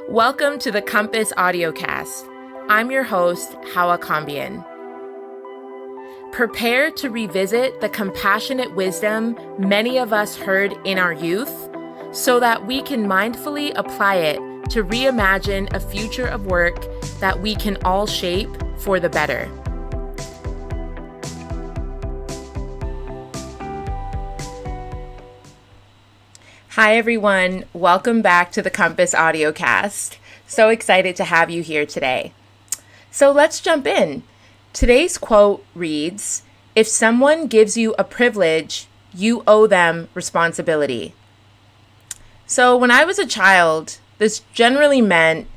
Welcome to the Compass Audiocast. I'm your host, Hawa Kambian. Prepare to revisit the compassionate wisdom many of us heard in our youth so that we can mindfully apply it to reimagine a future of work that we can all shape for the better. Hi, everyone. Welcome back to the Compass Audiocast. So excited to have you here today. So let's jump in. Today's quote reads, "If someone gives you a privilege, you owe them responsibility." So when I was a child, this generally meant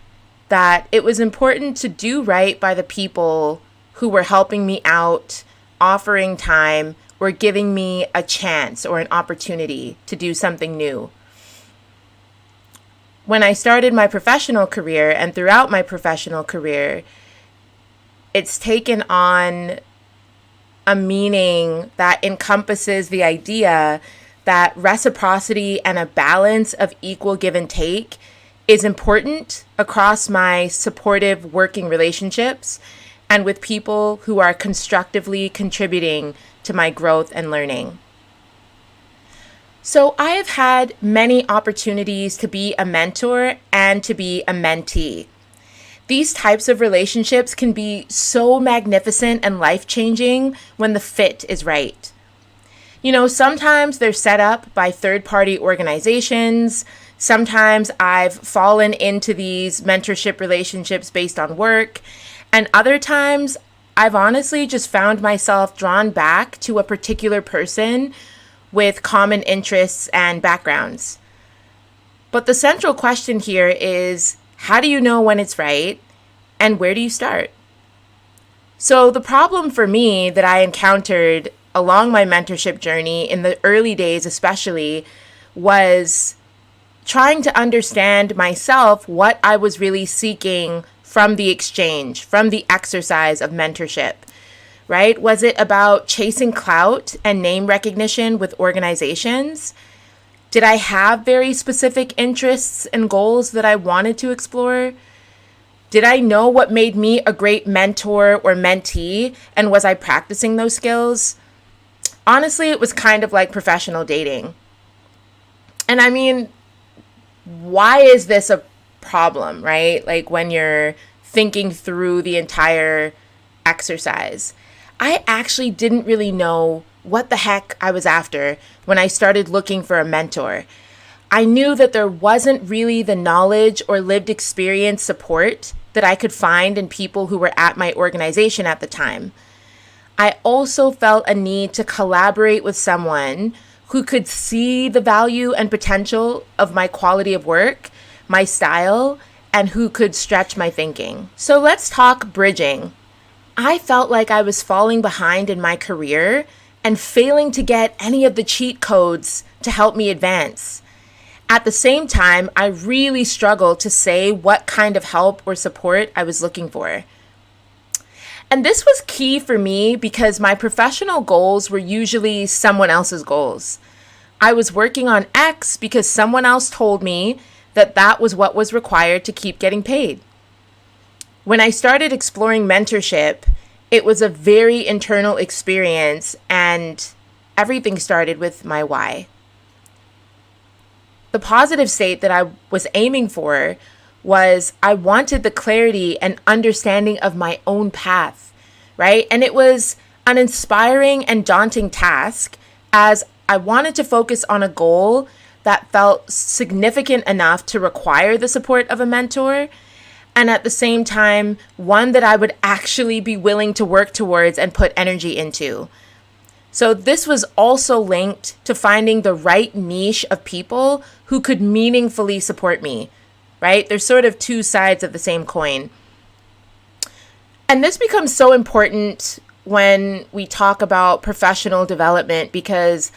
that it was important to do right by the people who were helping me out, offering time, or giving me a chance or an opportunity to do something new. When I started my professional career and throughout my professional career, it's taken on a meaning that encompasses the idea that reciprocity and a balance of equal give and take is important across my supportive working relationships and with people who are constructively contributing to my growth and learning. So I have had many opportunities to be a mentor and to be a mentee. These types of relationships can be so magnificent and life-changing when the fit is right. Sometimes they're set up by third-party organizations. Sometimes I've fallen into these mentorship relationships based on work. And other times I've honestly just found myself drawn back to a particular person with common interests and backgrounds. But the central question here is, how do you know when it's right, and where do you start? So the problem for me that I encountered along my mentorship journey in the early days especially was trying to understand myself what I was really seeking from the exchange, from the exercise of mentorship. Right? Was it about chasing clout and name recognition with organizations? Did I have very specific interests and goals that I wanted to explore? Did I know what made me a great mentor or mentee, and was I practicing those skills? Honestly, it was kind of like professional dating. And I mean, why is this a problem, right? Like when you're thinking through the entire exercise. I actually didn't really know what the heck I was after when I started looking for a mentor. I knew that there wasn't really the knowledge or lived experience support that I could find in people who were at my organization at the time. I also felt a need to collaborate with someone who could see the value and potential of my quality of work, my style, and who could stretch my thinking. So let's talk bridging. I felt like I was falling behind in my career and failing to get any of the cheat codes to help me advance. At the same time, I really struggled to say what kind of help or support I was looking for. And this was key for me because my professional goals were usually someone else's goals. I was working on X because someone else told me that that was what was required to keep getting paid. When I started exploring mentorship, it was a very internal experience, and everything started with my why. The positive state that I was aiming for was I wanted the clarity and understanding of my own path, right? And it was an inspiring and daunting task as I wanted to focus on a goal that felt significant enough to require the support of a mentor, and at the same time, one that I would actually be willing to work towards and put energy into. So this was also linked to finding the right niche of people who could meaningfully support me, right? There's sort of two sides of the same coin. And this becomes so important when we talk about professional development because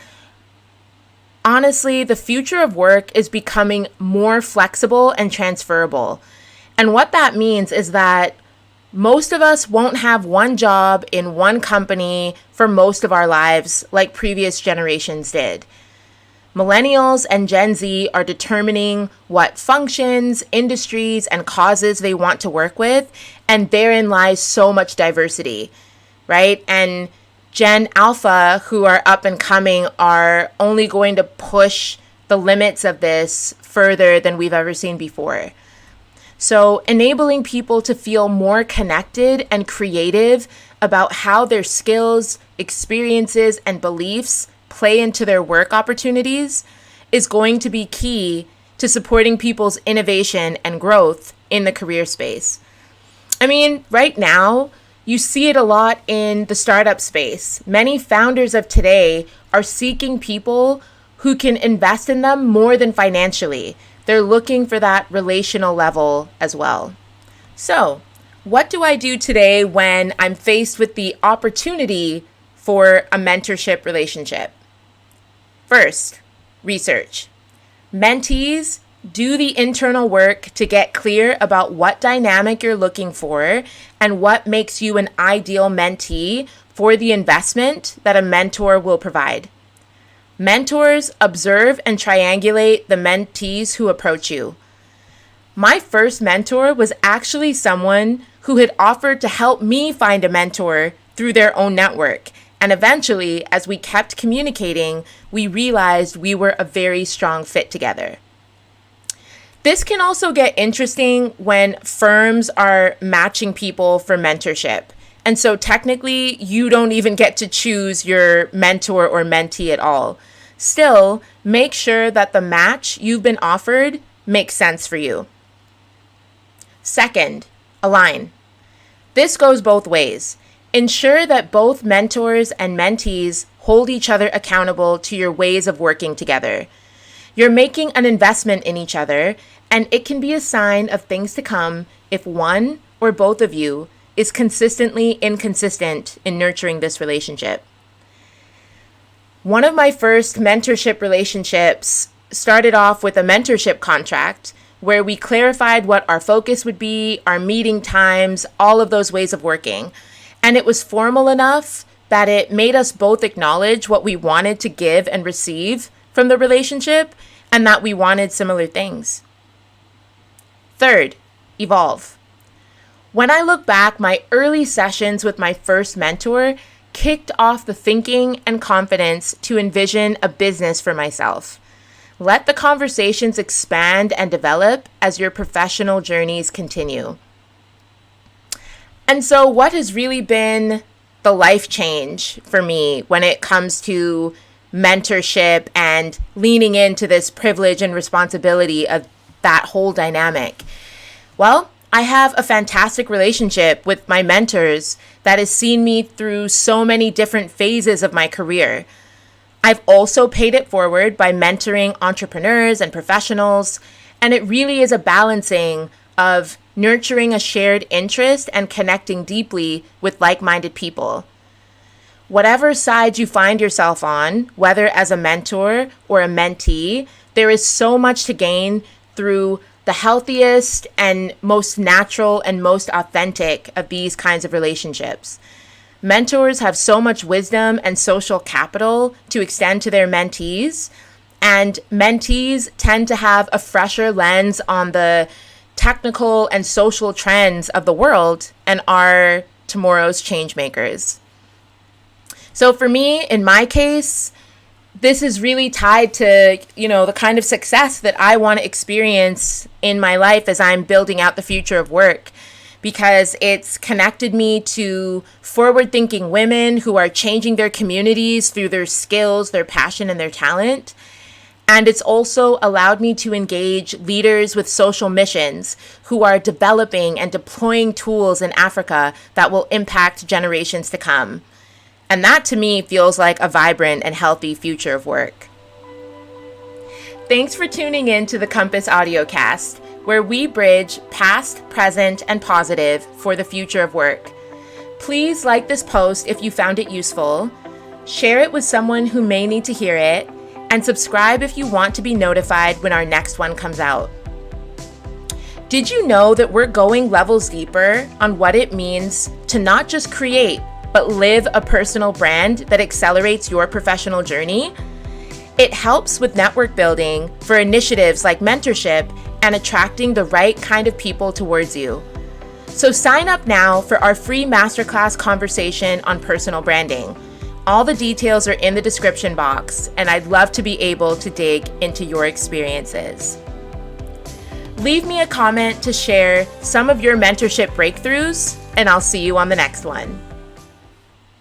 honestly, the future of work is becoming more flexible and transferable. And what that means is that most of us won't have one job in one company for most of our lives like previous generations did. Millennials and Gen Z are determining what functions, industries, and causes they want to work with, and therein lies so much diversity, right? And Gen Alpha, who are up and coming, are only going to push the limits of this further than we've ever seen before. So enabling people to feel more connected and creative about how their skills, experiences, and beliefs play into their work opportunities is going to be key to supporting people's innovation and growth in the career space. I mean, right now, you see it a lot in the startup space. Many founders of today are seeking people who can invest in them more than financially. They're looking for that relational level as well. So, what do I do today when I'm faced with the opportunity for a mentorship relationship? First, research. Mentees, do the internal work to get clear about what dynamic you're looking for and what makes you an ideal mentee for the investment that a mentor will provide. Mentors observe and triangulate the mentees who approach you. My first mentor was actually someone who had offered to help me find a mentor through their own network. And eventually, as we kept communicating, we realized we were a very strong fit together. This can also get interesting when firms are matching people for mentorship. And so technically, you don't even get to choose your mentor or mentee at all. Still, make sure that the match you've been offered makes sense for you. Second, align. This goes both ways. Ensure that both mentors and mentees hold each other accountable to your ways of working together. You're making an investment in each other, and it can be a sign of things to come if one or both of you is consistently inconsistent in nurturing this relationship. One of my first mentorship relationships started off with a mentorship contract where we clarified what our focus would be, our meeting times, all of those ways of working. And it was formal enough that it made us both acknowledge what we wanted to give and receive from the relationship and that we wanted similar things. Third, evolve. When I look back, my early sessions with my first mentor kicked off the thinking and confidence to envision a business for myself. Let the conversations expand and develop as your professional journeys continue. And so what has really been the life change for me when it comes to mentorship and leaning into this privilege and responsibility of that whole dynamic? Well, I have a fantastic relationship with my mentors that has seen me through so many different phases of my career. I've also paid it forward by mentoring entrepreneurs and professionals, and it really is a balancing of nurturing a shared interest and connecting deeply with like-minded people. Whatever side you find yourself on, whether as a mentor or a mentee, there is so much to gain through the healthiest and most natural and most authentic of these kinds of relationships. Mentors have so much wisdom and social capital to extend to their mentees, and mentees tend to have a fresher lens on the technical and social trends of the world and are tomorrow's change makers. So for me, in my case, this is really tied to, the kind of success that I want to experience in my life as I'm building out the future of work, because it's connected me to forward-thinking women who are changing their communities through their skills, their passion, and their talent. And it's also allowed me to engage leaders with social missions who are developing and deploying tools in Africa that will impact generations to come. And that to me feels like a vibrant and healthy future of work. Thanks for tuning in to the Compass Audiocast, where we bridge past, present, and positive for the future of work. Please like this post if you found it useful, share it with someone who may need to hear it, and subscribe if you want to be notified when our next one comes out. Did you know that we're going levels deeper on what it means to not just create, but live a personal brand that accelerates your professional journey? It helps with network building for initiatives like mentorship and attracting the right kind of people towards you. So sign up now for our free masterclass conversation on personal branding. All the details are in the description box, and I'd love to be able to dig into your experiences. Leave me a comment to share some of your mentorship breakthroughs, and I'll see you on the next one.